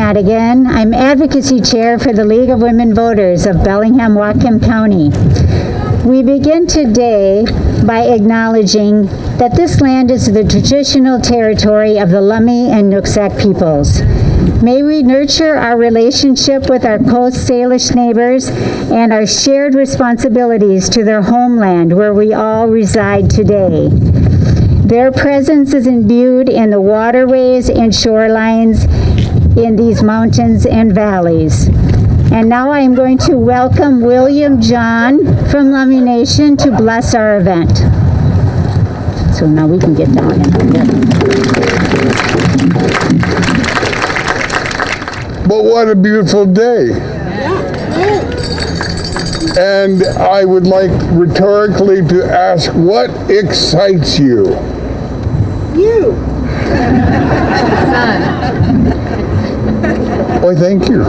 Madigan. I'm Advocacy Chair for the League of Women Voters of Bellingham-Whatcom County. We begin today by acknowledging that this land is the traditional territory of the Lummi and Nooksack peoples. May we nurture our relationship with our Coast Salish neighbors and our shared responsibilities to their homeland where we all reside today. Their presence is imbued in the waterways and shorelines in these mountains and valleys. And now I am going to welcome William John from Lummi Nation to bless our event. So now we can get down in here. But what a beautiful day. And I would like rhetorically to ask, what excites you? You. Why, thank you.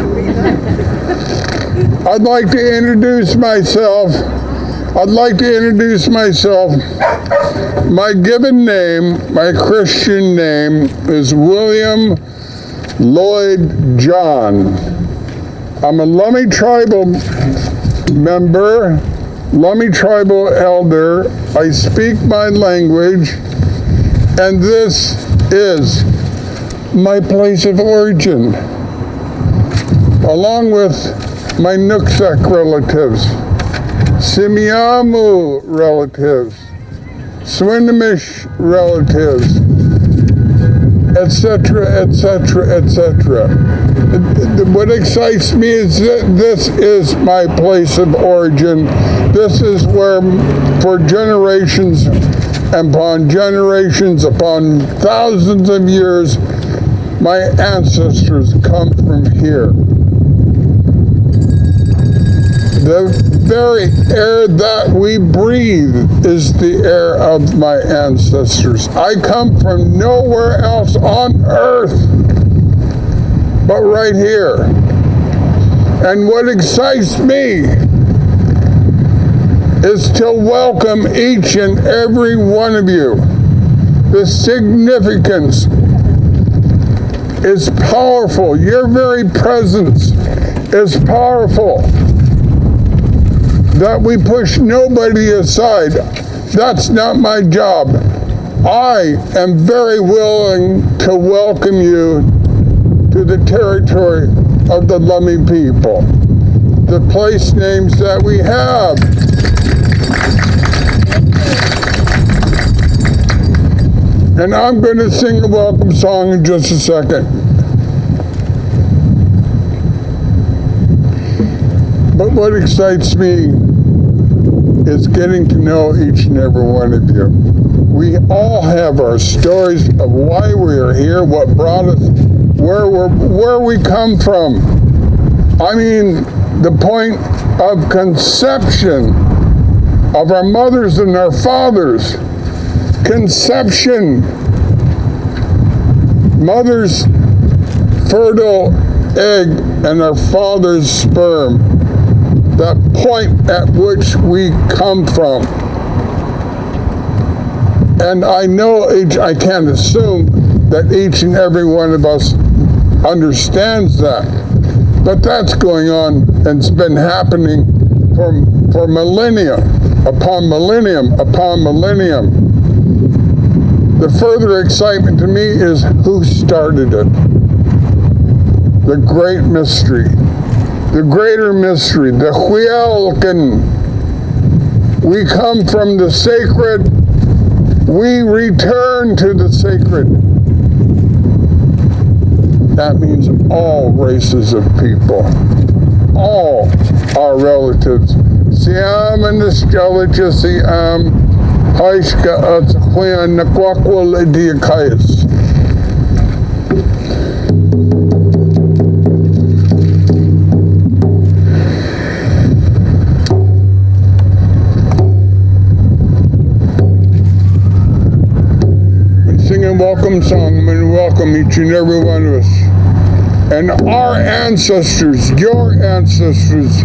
I'd like to introduce myself. My given name, my Christian name, is William Lloyd John. I'm a Lummi tribal member, Lummi tribal elder. I speak my language, and this is my place of origin, along with my Nooksack relatives, Simiamu relatives, Swinomish relatives, etc., etc., etc. What excites me is that this is my place of origin. This is where, for generations upon generations, upon thousands of years, my ancestors come from here. The very air that we breathe is the air of my ancestors. I come from nowhere else on earth but right here. And what excites me is to welcome each and every one of you. The significance is powerful. Your very presence is powerful. That we push nobody aside. That's not my job. I am very willing to welcome you to the territory of the Lummi people. The place names that we have. And I'm going to sing a welcome song in just a second. But what excites me is getting to know each and every one of you. We all have our stories of why we are here, what brought us, where we come from. I mean, the point of conception of our mothers and our fathers. Conception, mother's fertile egg and our father's sperm. That point at which we come from. And I know I can't assume that each and every one of us understands that. But that's going on and it's been happening for millennia upon millennium upon millennium. The further excitement to me is who started it. The great mystery. The greater mystery, the Huelcan. We come from the sacred, we return to the sacred. That means all races of people, all our relatives. Siam and the Skelecha Siam, Haishka at Huyan Nakwakwal Diakais. Welcome song. I'm going to welcome each and every one of us. And our ancestors, your ancestors.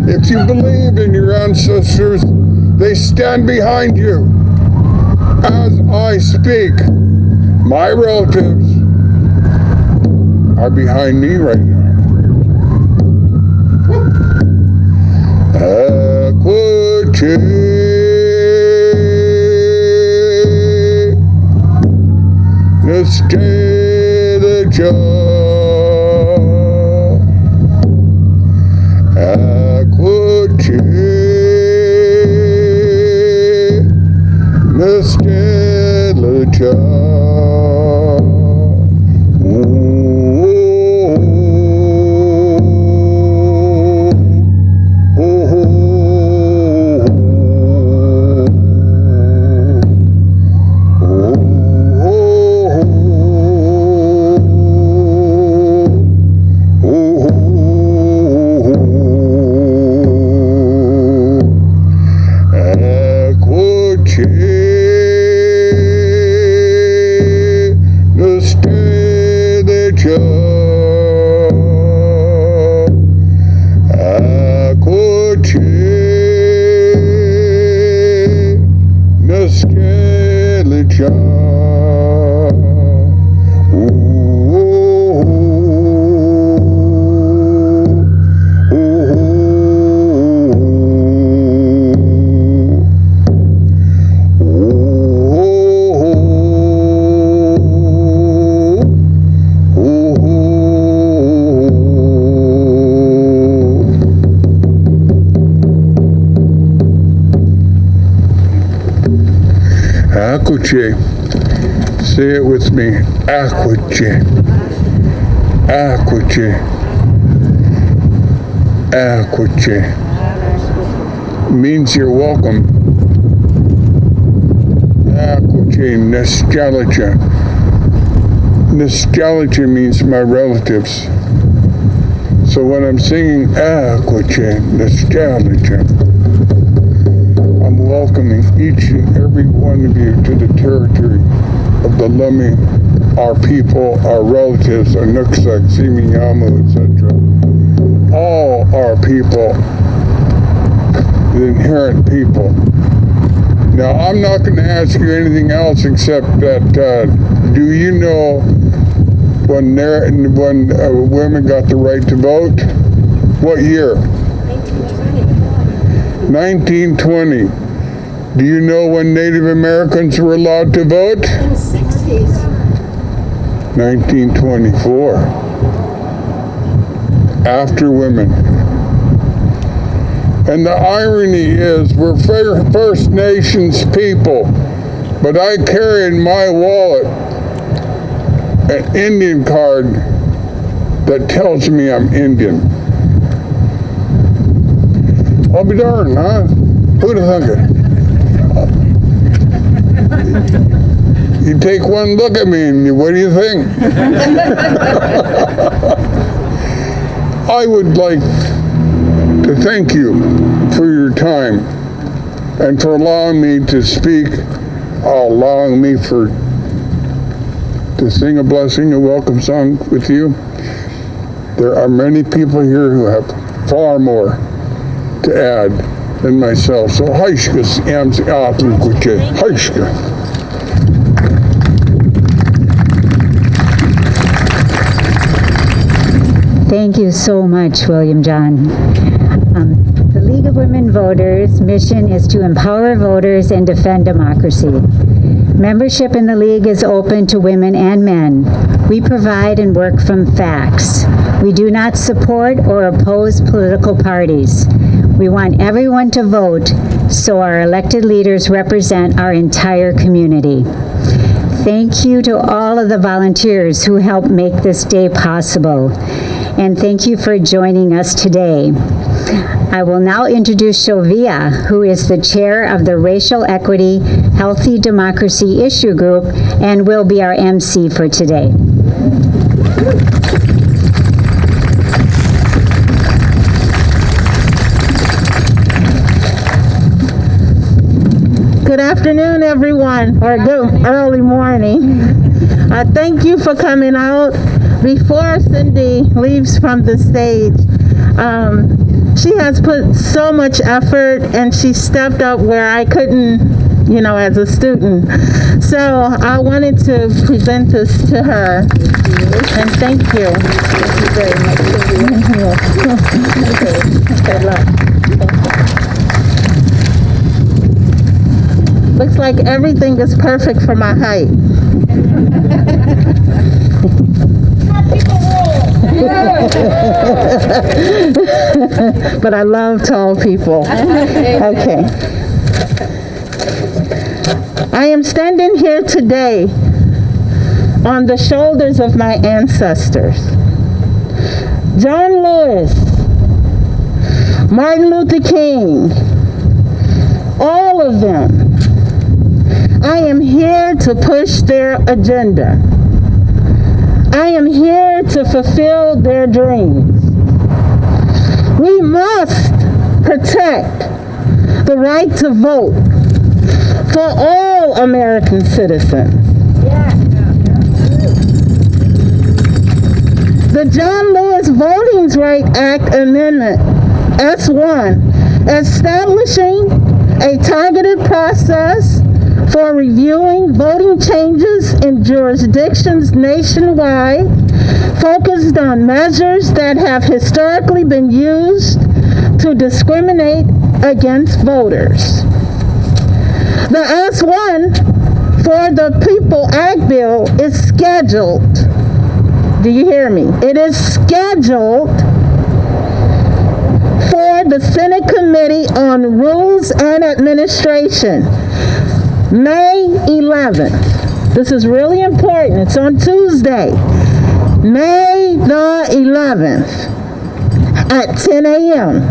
If you believe in your ancestors, they stand behind you. As I speak, my relatives are behind me right now. Eccoci, nostalgia, eccoci, nostalgia. Acquace. Say it with me. Acquace. Acquace. Acquace. Means you're welcome. Acquace. Nostalgia. Nostalgia means my relatives. So when I'm singing Acquace, nostalgia, I'm welcoming each and every one of you to the territory of the Lummi, our people, our relatives, our Nooksack, Simiyamu, etc. All our people, the inherent people. Now, I'm not going to ask you anything else except that, do you know when women got the right to vote? What year? 1920. Do you know when Native Americans were allowed to vote? In the 60s. 1924. After women. And the irony is, we're First Nations people, but I carry in my wallet an Indian card that tells me I'm Indian. I'll be darned, huh? Who'd have thunk it? You take one look at me and what do you think? I would like to thank you for your time and for allowing me to speak, allowing me to sing a blessing, a welcome song with you. There are many people here who have far more to add than myself. So, haishka siamsi apukuche, haishka. Thank you so much, William John. The League of Women Voters' mission is to empower voters and defend democracy. Membership in the League is open to women and men. We provide and work from facts. We do not support or oppose political parties. We want everyone to vote so our elected leaders represent our entire community. Thank you to all of the volunteers who helped make this day possible. And thank you for joining us today. I will now introduce Shovia, who is the chair of the Racial Equity Healthy Democracy Issue Group and will be our MC for today. Good afternoon, everyone, or good early morning. Thank you for coming out. Before Cindy leaves from the stage, she has put so much effort and she stepped up where I couldn't as a student. So I wanted to present this to her. And thank you. Thank you very much. Good luck. Looks like everything is perfect for my height. But I love tall people. Okay. I am standing here today on the shoulders of my ancestors. John Lewis, Martin Luther King, all of them. I am here to push their agenda. I am here to fulfill their dreams. We must protect the right to vote for all American citizens. The John Lewis Voting Rights Act Amendment S1, establishing a targeted process for reviewing voting changes in jurisdictions nationwide, focused on measures that have historically been used to discriminate against voters. The S1 for the People Act Bill is scheduled. Do you hear me? It is scheduled for the Senate Committee on Rules and Administration, May 11th. This is really important. It's on Tuesday, May the 11th at 10 a.m.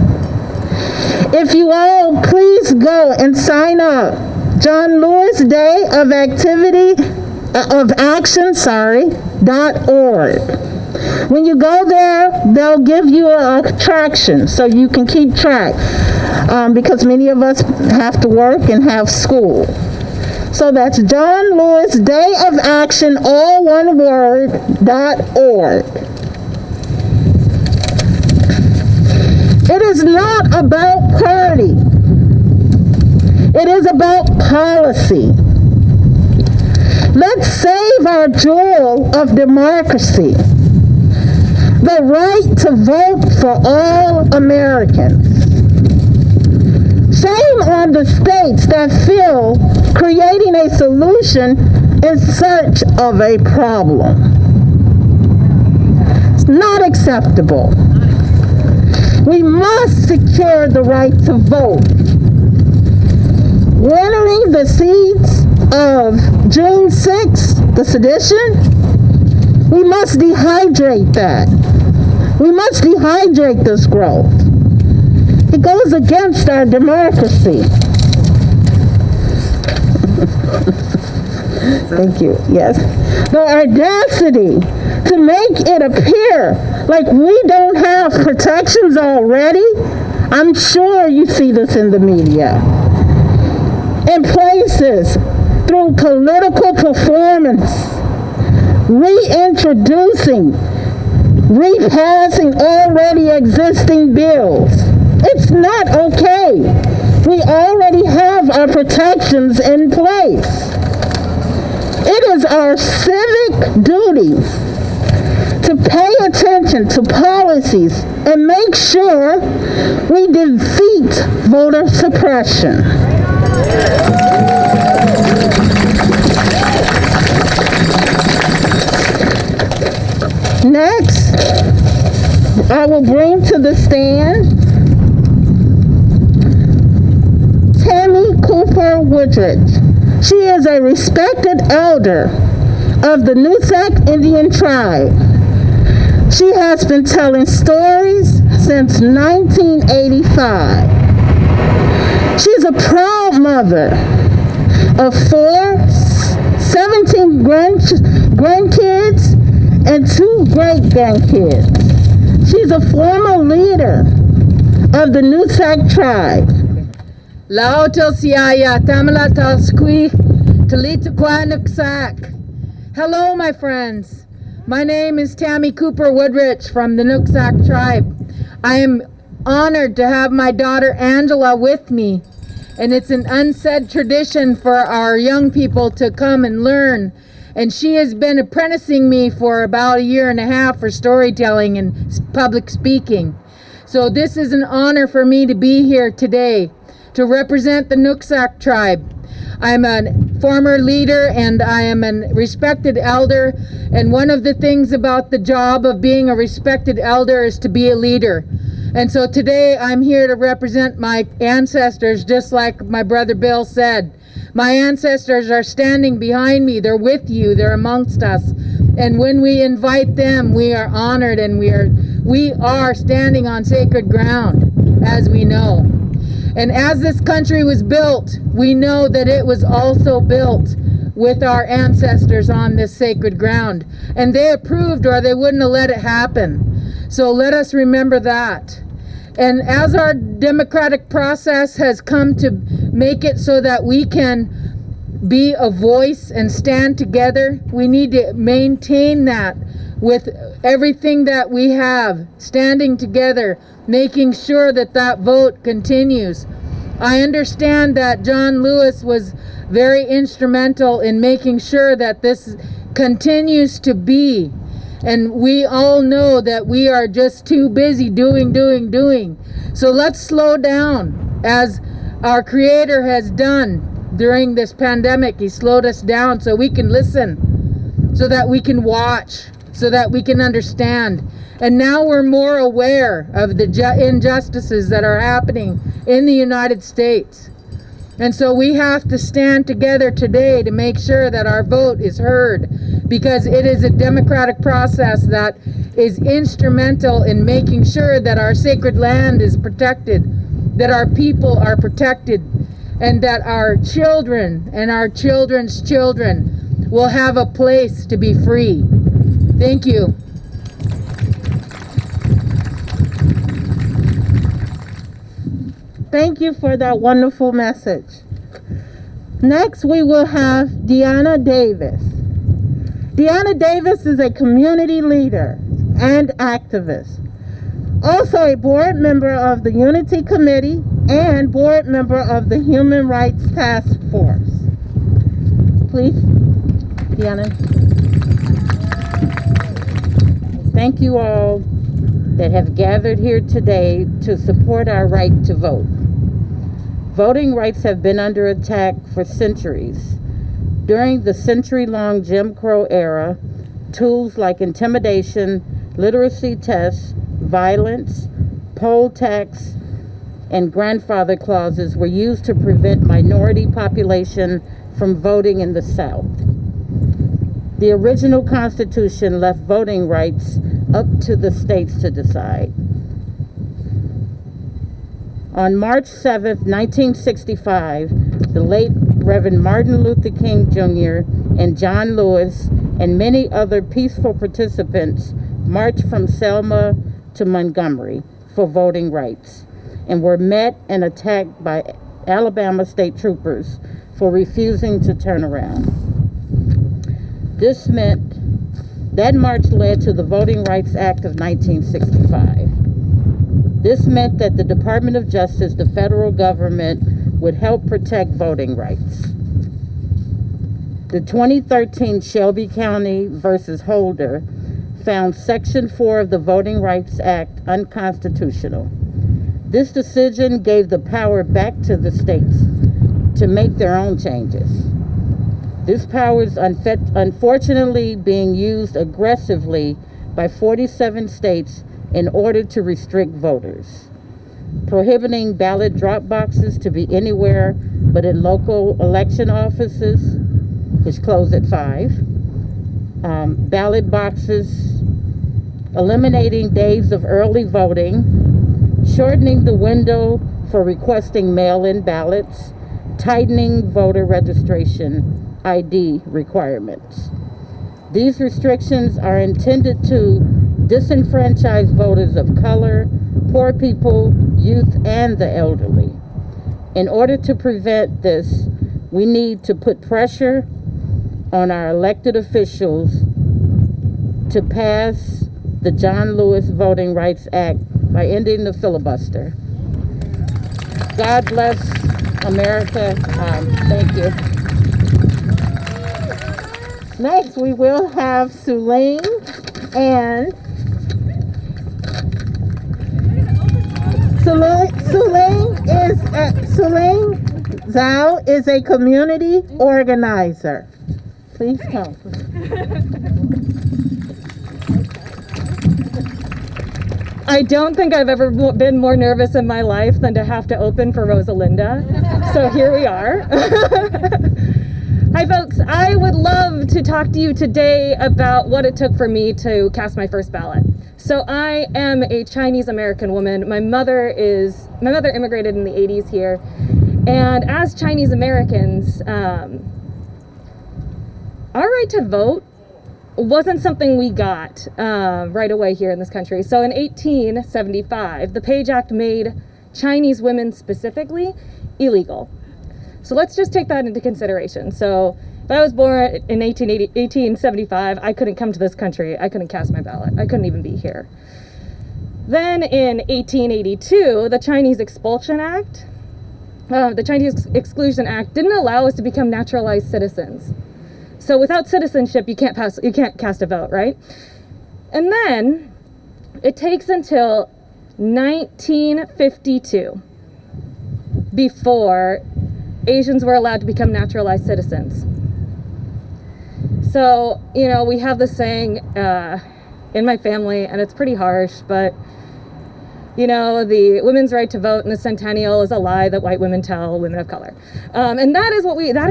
If you all please go and sign up, John Lewis Day of Action.org. When you go there, they'll give you a traction so you can keep track, because many of us have to work and have school. So that's John Lewis Day of Action, all one word, .org. It is not about party. It is about policy. Let's save our jewel of democracy, the right to vote for all Americans. Shame on the states that feel creating a solution in search of a problem. It's not acceptable. We must secure the right to vote. Watering the seeds of June 6th, the sedition, we must dehydrate that. We must dehydrate this growth. It goes against our democracy. Thank you. Yes. The audacity to make it appear like we don't have protections already. I'm sure you see this in the media. In places, through political performance, reintroducing, repassing already existing bills. It's not okay. We already have our protections in place. It is our civic duty to pay attention to policies and make sure we defeat voter suppression. Next, I will bring to the stand Tammy Cooper Woodridge. She is a respected elder of the Nooksack Indian tribe. She has been telling stories since 1985. She's a proud mother of 17 grandkids and 2 great-grandkids. She's a former leader of the Nooksack tribe. Lao Tilsiaya, Tamala Talsqui, Talitakwa Nooksack. Hello, my friends. My name is Tammy Cooper Woodridge from the Nooksack tribe. I am honored to have my daughter Angela with me And it's an unsaid tradition for our young people to come and learn. And she has been apprenticing me for about 1.5 years for storytelling and public speaking. So this is an honor for me to be here today to represent the Nooksack tribe. I'm a former leader and I am a respected elder. And one of the things about the job of being a respected elder is to be a leader. And so today I'm here to represent my ancestors, just like my brother Bill said. My ancestors are standing behind me. They're with you. They're amongst us. And when we invite them, we are honored, and we are standing on sacred ground, as we know. And as this country was built, we know that it was also built with our ancestors on this sacred ground. And they approved, or they wouldn't have let it happen. So let us remember that. And as our democratic process has come to make it so that we can be a voice and stand together, we need to maintain that with everything that we have, standing together, making sure that that vote continues. I understand that John Lewis was very instrumental in making sure that this continues to be. And we all know that we are just too busy doing. So let's slow down, as our Creator has done during this pandemic. He slowed us down so we can listen, so that we can watch, so that we can understand. And now we're more aware of the injustices that are happening in the United States. And so we have to stand together today to make sure that our vote is heard, because it is a democratic process that is instrumental in making sure that our sacred land is protected, that our people are protected, and that our children and our children's children will have a place to be free. Thank you. Thank you for that wonderful message. Next, we will have Deanna Davis. Deanna Davis is a community leader and activist, also a board member of the Unity Committee and board member of the Human Rights Task Force. Please, Deanna. Thank you all that have gathered here today to support our right to vote. Voting rights have been under attack for centuries. During the century-long Jim Crow era, tools like intimidation, literacy tests, violence, poll tax, and grandfather clauses were used to prevent minority population from voting in the South. The original Constitution left voting rights up to the states to decide. On March 7, 1965, the late Reverend Martin Luther King Jr. and John Lewis and many other peaceful participants marched from Selma to Montgomery for voting rights and were met and attacked by Alabama state troopers for refusing to turn around. That march led to the Voting Rights Act of 1965. This meant that the Department of Justice, the federal government, would help protect voting rights. The 2013 Shelby County versus Holder found Section 4 of the Voting Rights Act unconstitutional. This decision gave the power back to the states to make their own changes. This power is unfortunately being used aggressively by 47 states in order to restrict voters, prohibiting ballot drop boxes to be anywhere but in local election offices, which close at 5, ballot boxes, eliminating days of early voting, shortening the window for requesting mail-in ballots, tightening voter registration ID requirements. These restrictions are intended to disenfranchise voters of color, poor people, youth, and the elderly. In order to prevent this, we need to put pressure on our elected officials to pass the John Lewis Voting Rights Act by ending the filibuster. God bless America. Thank you. Next, we will have Sulaim and Sulaim Zhao is a community organizer. Please come. I don't think I've ever been more nervous in my life than to have to open for Rosalinda. So here we are. Hi folks, I would love to talk to you today about what it took for me to cast my first ballot. So I am a Chinese American woman. My mother immigrated in the 80s here. And as Chinese Americans, our right to vote wasn't something we got right away here in this country. So in 1875, the Page Act made Chinese women specifically illegal. So let's just take that into consideration. So if I was born in 1875, I couldn't come to this country. I couldn't cast my ballot. I couldn't even be here. Then in 1882, the Chinese Expulsion Act, the Chinese Exclusion Act didn't allow us to become naturalized citizens. So without citizenship, you can't cast a vote, right? And then it takes until 1952 before Asians were allowed to become naturalized citizens. So, you know, we have this saying in my family, and it's pretty harsh, but, you know, the women's right to vote in the centennial is a lie that white women tell women of color. And that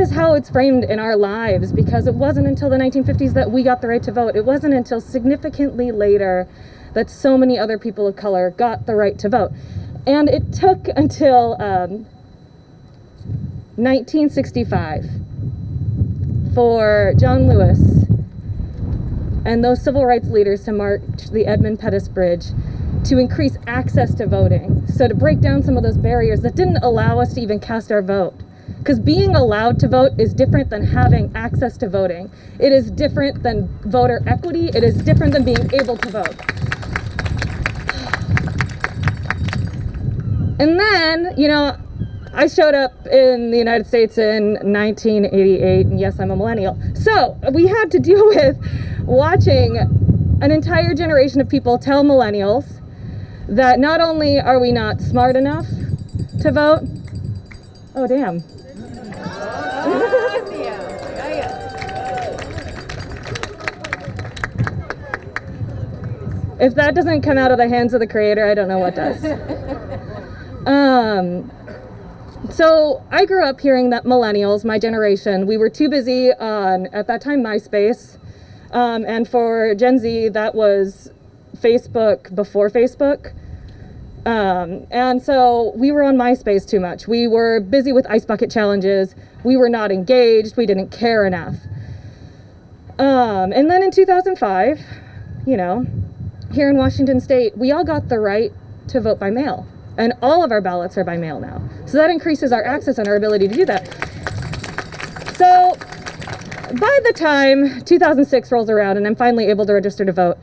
is how it's framed in our lives, because it wasn't until the 1950s that we got the right to vote. It wasn't until significantly later that so many other people of color got the right to vote. And it took until 1965 for John Lewis and those civil rights leaders to march the Edmund Pettus Bridge to increase access to voting. So to break down some of those barriers that didn't allow us to even cast our vote. Because being allowed to vote is different than having access to voting. It is different than voter equity. It is different than being able to vote. And then, you know, I showed up in the United States in 1988, and yes, I'm a millennial. So we had to deal with watching an entire generation of people tell millennials that not only are we not smart enough to vote, oh damn. If that doesn't come out of the hands of the Creator, I don't know what does. So I grew up hearing that millennials, my generation, we were too busy on, at that time, MySpace. And for Gen Z, that was Facebook before Facebook. And so we were on MySpace too much. We were busy with ice bucket challenges. We were not engaged. We didn't care enough. And then in 2005, you know, here in Washington State, we all got the right to vote by mail. And all of our ballots are by mail now. So that increases our access and our ability to do that. So by the time 2006 rolls around and I'm finally able to register to vote,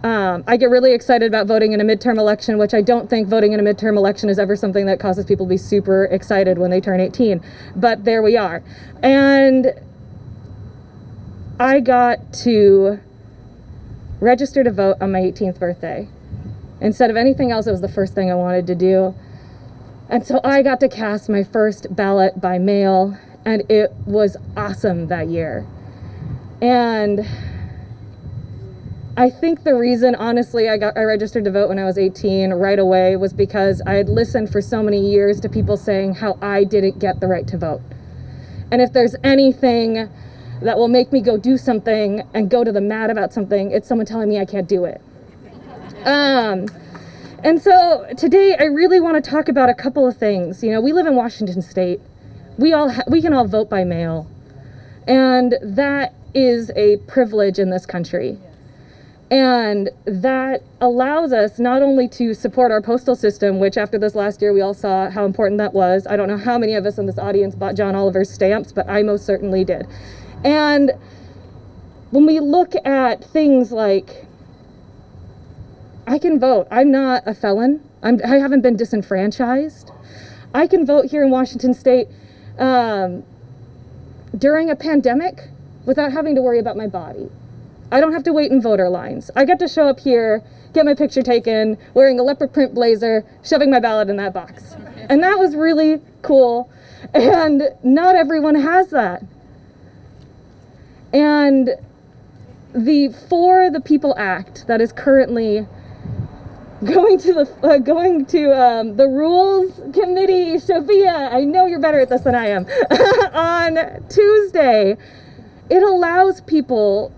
I get really excited about voting in a midterm election, which I don't think voting in a midterm election is ever something that causes people to be super excited when they turn 18. But there we are. And I got to register to vote on my 18th birthday. Instead of anything else, it was the first thing I wanted to do. And so I got to cast my first ballot by mail, and it was awesome that year. And I think the reason, honestly, I registered to vote when I was 18 right away was because I had listened for so many years to people saying how I didn't get the right to vote. And if there's anything that will make me go do something and go to the mat about something, it's someone telling me I can't do it. And so today I really want to talk about a couple of things. You know, we live in Washington State. We can all vote by mail. And that is a privilege in this country. And that allows us not only to support our postal system, which after this last year we all saw how important that was. I don't know how many of us in this audience bought John Oliver's stamps, but I most certainly did. And when we look at things like, I can vote. I'm not a felon. I haven't been disenfranchised. I can vote here in Washington State during a pandemic without having to worry about my body. I don't have to wait in voter lines. I get to show up here, get my picture taken, wearing a leopard print blazer, shoving my ballot in that box. And that was really cool. And not everyone has that. And the For the People Act that is currently going to the Rules Committee, Sophia, I know you're better at this than I am, on Tuesday, it allows people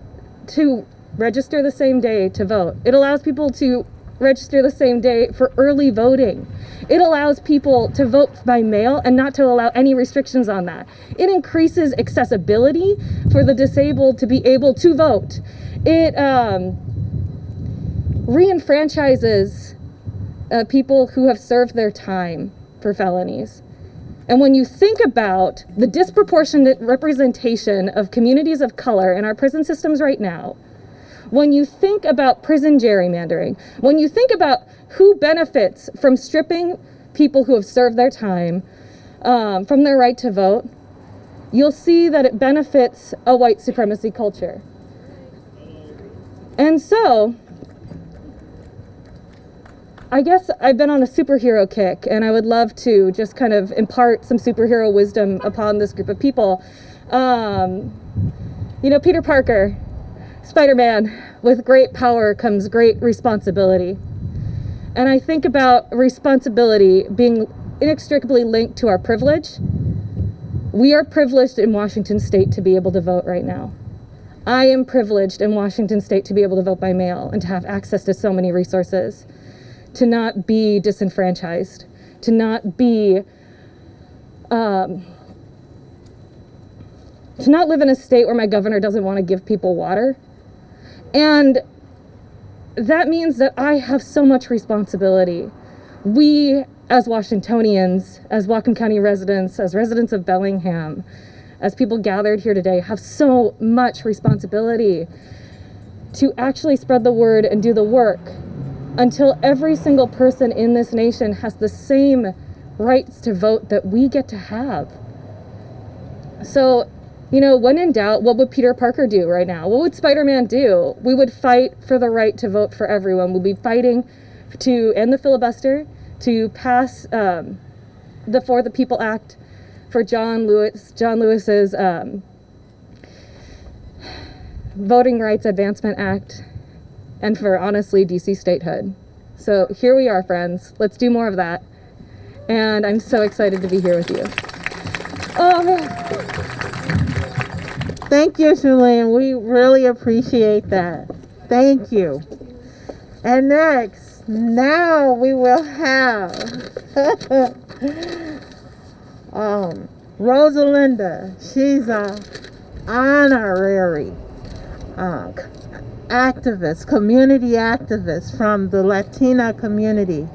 to register the same day to vote. It allows people to register the same day for early voting. It allows people to vote by mail and not to allow any restrictions on that. It increases accessibility for the disabled to be able to vote. It re-enfranchises people who have served their time for felonies. And when you think about the disproportionate representation of communities of color in our prison systems right now, when you think about prison gerrymandering, when you think about who benefits from stripping people who have served their time from their right to vote, you'll see that it benefits a white supremacy culture. And so, I guess I've been on a superhero kick, and I would love to just kind of impart some superhero wisdom upon this group of people. Peter Parker, Spider-Man, with great power comes great responsibility. And I think about responsibility being inextricably linked to our privilege. We are privileged in Washington State to be able to vote right now. I am privileged in Washington State to be able to vote by mail and to have access to so many resources, to not be disenfranchised, to not be, to not live in a state where my governor doesn't want to give people water. And that means that I have so much responsibility. We, as Washingtonians, as Whatcom County residents, as residents of Bellingham, as people gathered here today, have so much responsibility to actually spread the word and do the work until every single person in this nation has the same rights to vote that we get to have. So, when in doubt, what would Peter Parker do right now? What would Spider-Man do? We would fight for the right to vote for everyone. We'd be fighting to end the filibuster, to pass the For the People Act for John Lewis's Voting Rights Advancement Act, and for, honestly, DC statehood. So here we are, friends. Let's do more of that. And I'm so excited to be here with you. Oh, man. Thank you, Shalene. We really appreciate that. Thank you. And now we will have Rosalinda. She's an honorary activist, community activist from the Latina community.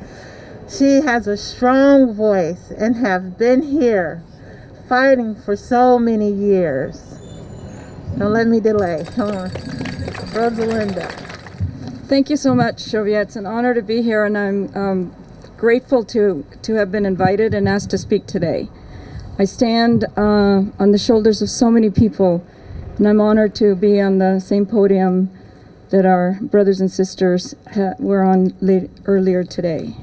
She has a strong voice and have been here fighting for so many years. Don't let me delay. Come on. Rosalinda. Thank you so much, Sylvia. It's an honor to be here, and I'm grateful to have been invited and asked to speak today. I stand on the shoulders of so many people, and I'm honored to be on the same podium that our brothers and sisters were on earlier today.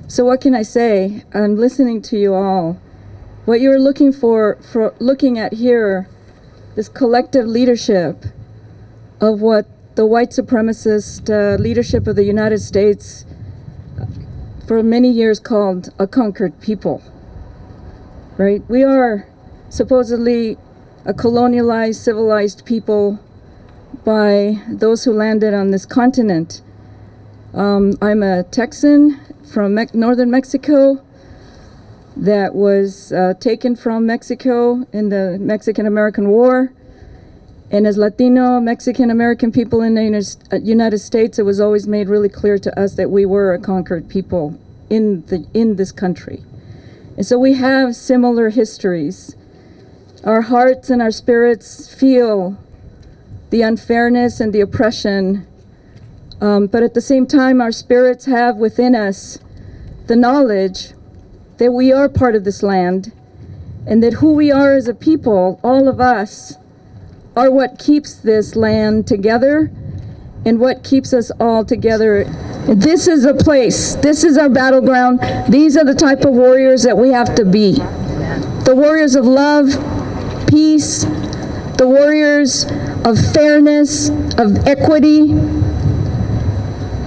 So what can I say? I'm listening to you all. What you're looking for looking at here, this collective leadership of what the white supremacist leadership of the United States for many years called a conquered people, right? We are supposedly a colonialized, civilized people by those who landed on this continent. I'm a Texan from northern Mexico that was taken from Mexico in the Mexican-American War. And as Latino, Mexican-American people in the United States, it was always made really clear to us that we were a conquered people in this country. And so we have similar histories. Our hearts and our spirits feel the unfairness and the oppression, but at the same time, our spirits have within us the knowledge that we are part of this land, and that who we are as a people, all of us, are what keeps this land together and what keeps us all together. This is a place, this is our battleground. These are the type of warriors that we have to be. The warriors of love, peace, the warriors of fairness, of equity,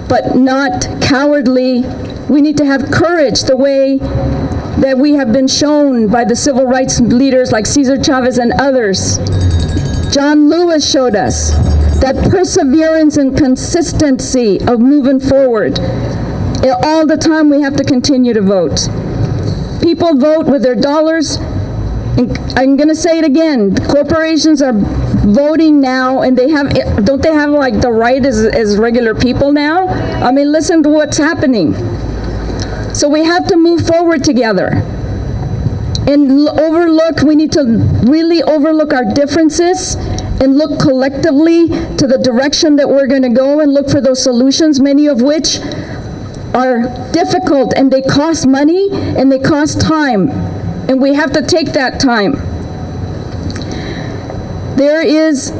but not cowardly. We need to have courage the way that we have been shown by the civil rights leaders like Cesar Chavez and others. John Lewis showed us that perseverance and consistency of moving forward. All the time we have to continue to vote. People vote with their dollars. And I'm going to say it again. Corporations are voting now, and don't they have like the right as regular people now? I mean, listen to what's happening. So we have to move forward together and we need to really overlook our differences and look collectively to the direction that we're going to go and look for those solutions, many of which are difficult and they cost money and they cost time. And we have to take that time. There is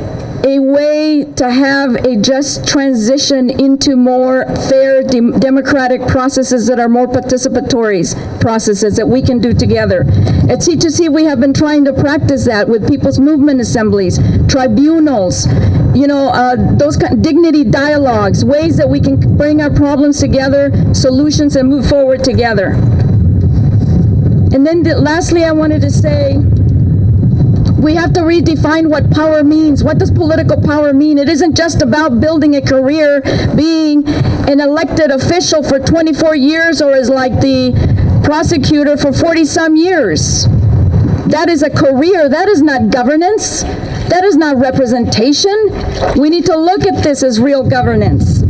a way to have a just transition into more fair democratic processes that are more participatory processes that we can do together. At C2C, we have been trying to practice that with people's movement assemblies, tribunals, those dignity dialogues, ways that we can bring our problems together, solutions, and move forward together. And then lastly, I wanted to say, we have to redefine what power means. What does political power mean? It isn't just about building a career, being an elected official for 24 years or as like the prosecutor for 40-some years. That is a career. That is not governance. That is not representation. We need to look at this as real governance.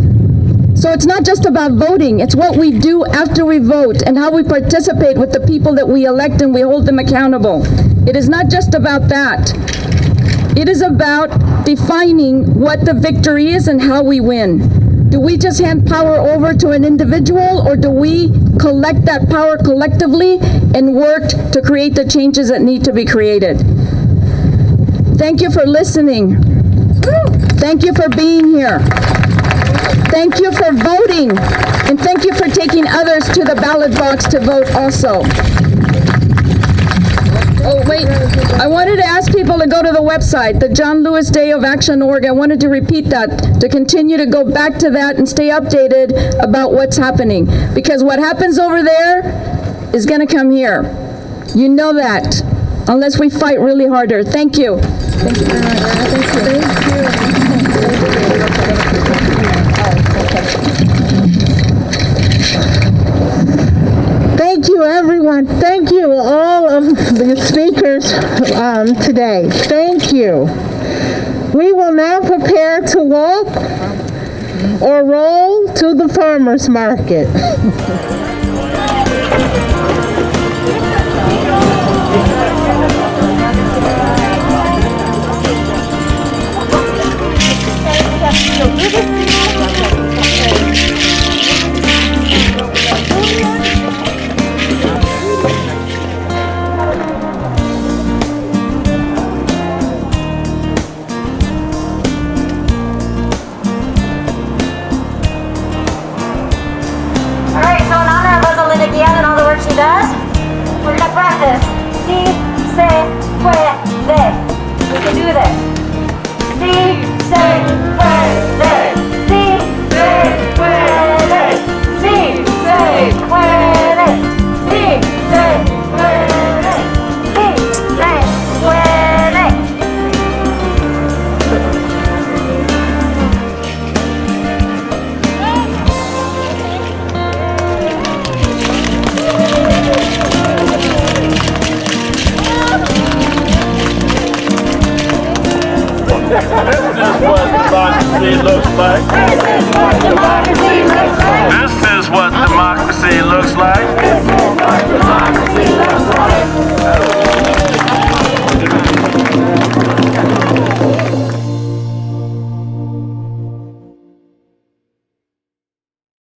So it's not just about voting, it's what we do after we vote and how we participate with the people that we elect and we hold them accountable. It is not just about that. It is about defining what the victory is and how we win. Do we just hand power over to an individual, or do we collect that power collectively and work to create the changes that need to be created? Thank you for listening. Thank you for being here. Thank you for voting, and thank you for taking others to the ballot box to vote also. Oh, wait, I wanted to ask people to go to the website, the John Lewis Day of Action.org. I wanted to repeat that, to continue to go back to that and stay updated about what's happening. Because what happens over there is going to come here. You know that, unless we fight really harder. Thank you. Thank you very much. Thank you, everyone. Thank you, all of the speakers today. Thank you. We will now prepare to walk or roll to the farmer's market.